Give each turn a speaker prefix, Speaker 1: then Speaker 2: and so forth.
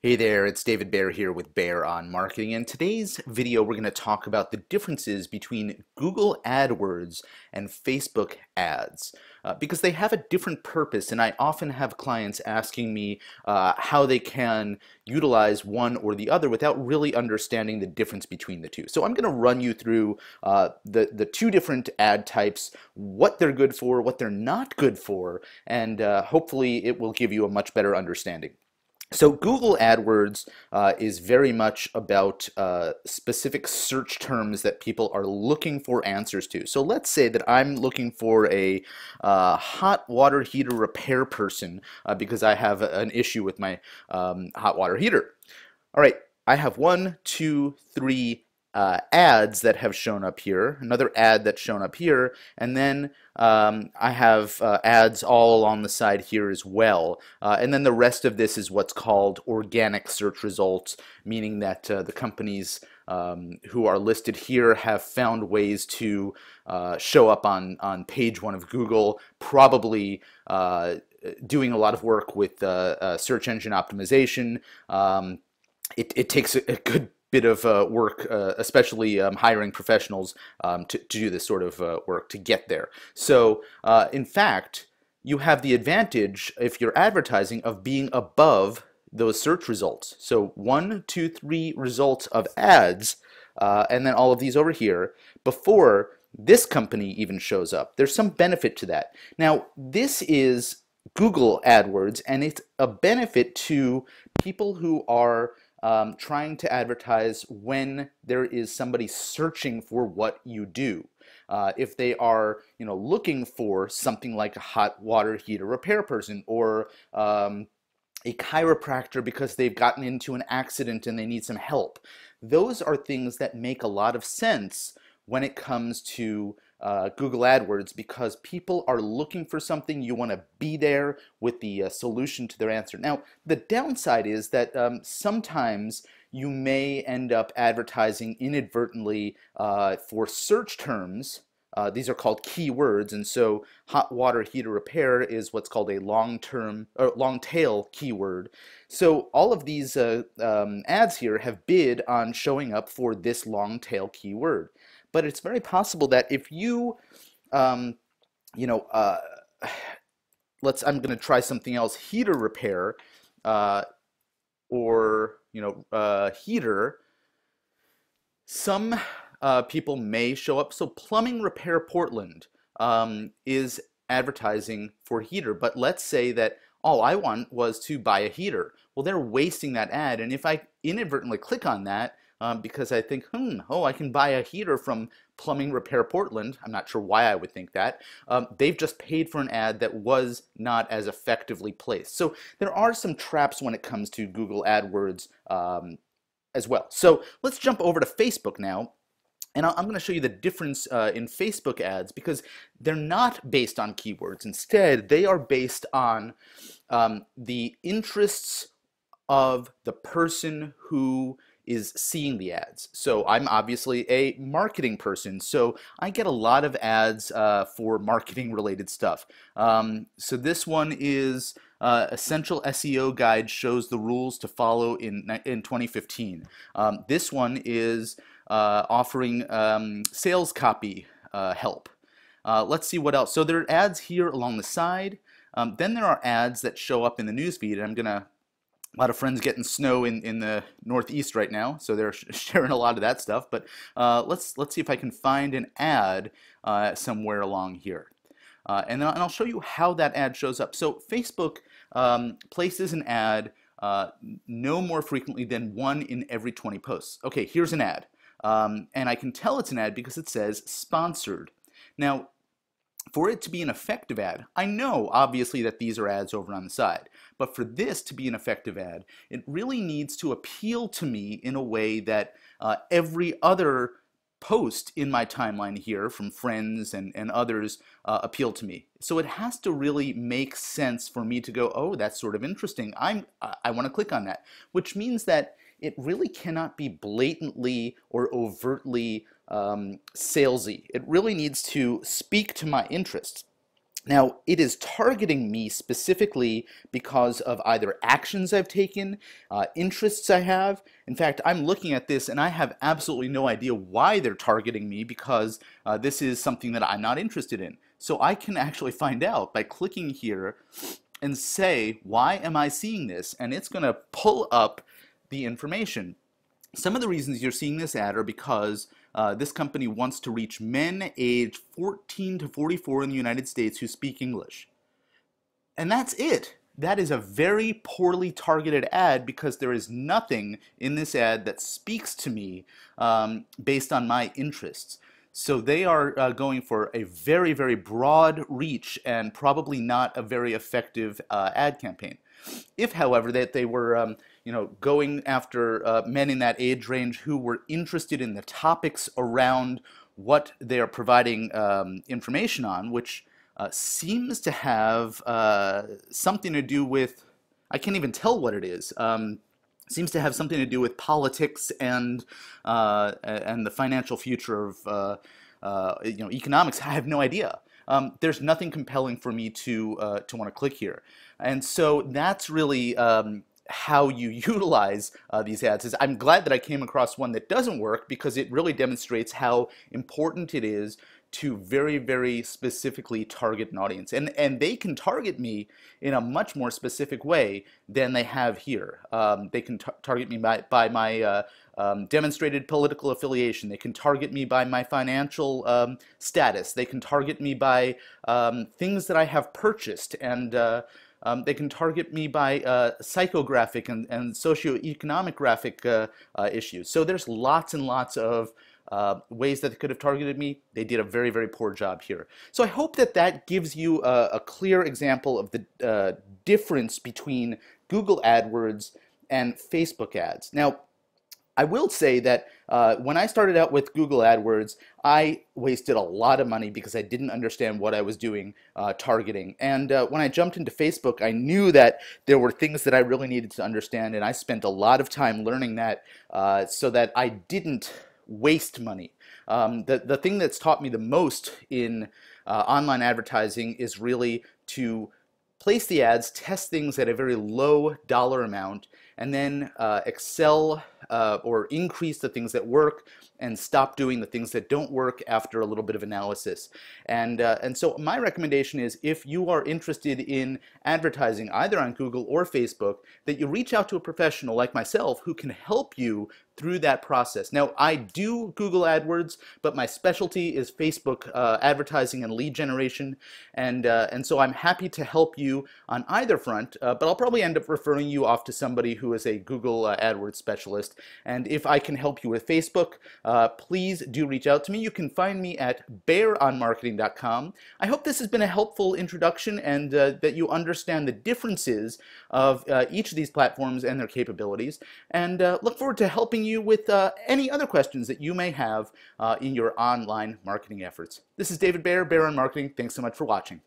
Speaker 1: Hey there, it's David Bear here with Bear on Marketing. In today's video, we're going to talk about the differences between Google AdWords and Facebook ads because they have a different purpose. And I often have clients asking me how they can utilize one or the other without really understanding the difference between the two. So I'm going to run you through the two different ad types, what they're good for, what they're not good for, and hopefully it will give you a much better understanding. So Google AdWords is very much about specific search terms that people are looking for answers to. So let's say that I'm looking for a hot water heater repair person because I have an issue with my hot water heater. All right, I have 1, 2, 3 ads that have shown up here, another ad that's shown up here, and then I have ads all along the side here as well. And then the rest of this is what's called organic search results, meaning that the companies who are listed here have found ways to show up on page 1 of Google, probably doing a lot of work with search engine optimization. It takes a good bit of work, especially hiring professionals to do this sort of work to get there. So in fact, you have the advantage, if you're advertising, of being above those search results. So 1, 2, 3 results of ads, and then all of these over here, before this company even shows up. There's some benefit to that. Now, this is Google AdWords, and it's a benefit to people who are trying to advertise when there is somebody searching for what you do. If they are, looking for something like a hot water heater repair person or a chiropractor because they've gotten into an accident and they need some help. Those are things that make a lot of sense when it comes to Google AdWords, because people are looking for something. You want to be there with the solution to their answer. Now, the downside is that sometimes you may end up advertising inadvertently for search terms. These are called keywords, and so hot water heater repair is what's called a long tail keyword. So all of these ads here have bid on showing up for this long tail keyword. But it's very possible that if you, I'm going to try something else, heater repair, or heater. Some people may show up. So Plumbing Repair Portland is advertising for heater, but let's say that all I want was to buy a heater. Well, they're wasting that ad, and if I inadvertently click on that, because I think, I can buy a heater from Plumbing Repair Portland. I'm not sure why I would think that. They've just paid for an ad that was not as effectively placed. So there are some traps when it comes to Google AdWords as well. So let's jump over to Facebook now. And I'm going to show you the difference in Facebook ads, because they're not based on keywords. Instead, they are based on the interests of the person who is seeing the ads. So I'm obviously a marketing person, so I get a lot of ads for marketing related stuff. So this one is Essential SEO Guide shows the rules to follow in 2015. This one is offering sales copy help. Let's see what else. So there are ads here along the side. Then there are ads that show up in the newsfeed. I'm gonna a lot of friends getting snow in the Northeast right now, so they're sharing a lot of that stuff. But let's see if I can find an ad somewhere along here, and I'll show you how that ad shows up. So Facebook places an ad no more frequently than 1 in every 20 posts. Okay, here's an ad, and I can tell it's an ad because it says sponsored. Now, for it to be an effective ad, I know obviously that these are ads over on the side, but for this to be an effective ad, it really needs to appeal to me in a way that every other post in my timeline here from friends and others appeal to me. So it has to really make sense for me to go, oh, that's sort of interesting. I want to click on that, which means that it really cannot be blatantly or overtly salesy. It really needs to speak to my interests. Now, it is targeting me specifically because of either actions I've taken, interests I have. In fact, I'm looking at this and I have absolutely no idea why they're targeting me because this is something that I'm not interested in. So I can actually find out by clicking here and say, why am I seeing this? And it's going to pull up the information. Some of the reasons you're seeing this ad are because this company wants to reach men aged 14 to 44 in the United States who speak English. And that's it. That is a very poorly targeted ad because there is nothing in this ad that speaks to me based on my interests. So they are going for a very, very broad reach and probably not a very effective ad campaign. If, however, that they were going after men in that age range who were interested in the topics around what they are providing information on, which seems to have something to do with, I can't even tell what it is. Seems to have something to do with politics and the financial future of economics. I have no idea. There's nothing compelling for me to want to click here, and so that's really how you utilize these ads. I'm glad that I came across one that doesn't work because it really demonstrates how important it is to very, very specifically target an audience. And they can target me in a much more specific way than they have here. They can target me by my demonstrated political affiliation. They can target me by my financial status. They can target me by things that I have purchased, and they can target me by psychographic and socioeconomic graphic issues. So there's lots and lots of ways that they could have targeted me. They did a very, very poor job here. So I hope that that gives you a clear example of the difference between Google AdWords and Facebook ads. Now, I will say that when I started out with Google AdWords, I wasted a lot of money because I didn't understand what I was doing targeting. And when I jumped into Facebook, I knew that there were things that I really needed to understand, and I spent a lot of time learning that so that I didn't waste money. The thing that's taught me the most in online advertising is really to place the ads, test things at a very low dollar amount, and then excel or increase the things that work and stop doing the things that don't work after a little bit of analysis. And so my recommendation is, if you are interested in advertising either on Google or Facebook, that you reach out to a professional like myself who can help you through that process. Now, I do Google AdWords, but my specialty is Facebook advertising and lead generation, and so I'm happy to help you on either front, but I'll probably end up referring you off to somebody who is a Google AdWords specialist. And if I can help you with Facebook, please do reach out to me. You can find me at bearonmarketing.com. I hope this has been a helpful introduction, and that you understand the differences of each of these platforms and their capabilities, and look forward to helping you with any other questions that you may have in your online marketing efforts. This is David Bear, Bear on Marketing. Thanks so much for watching.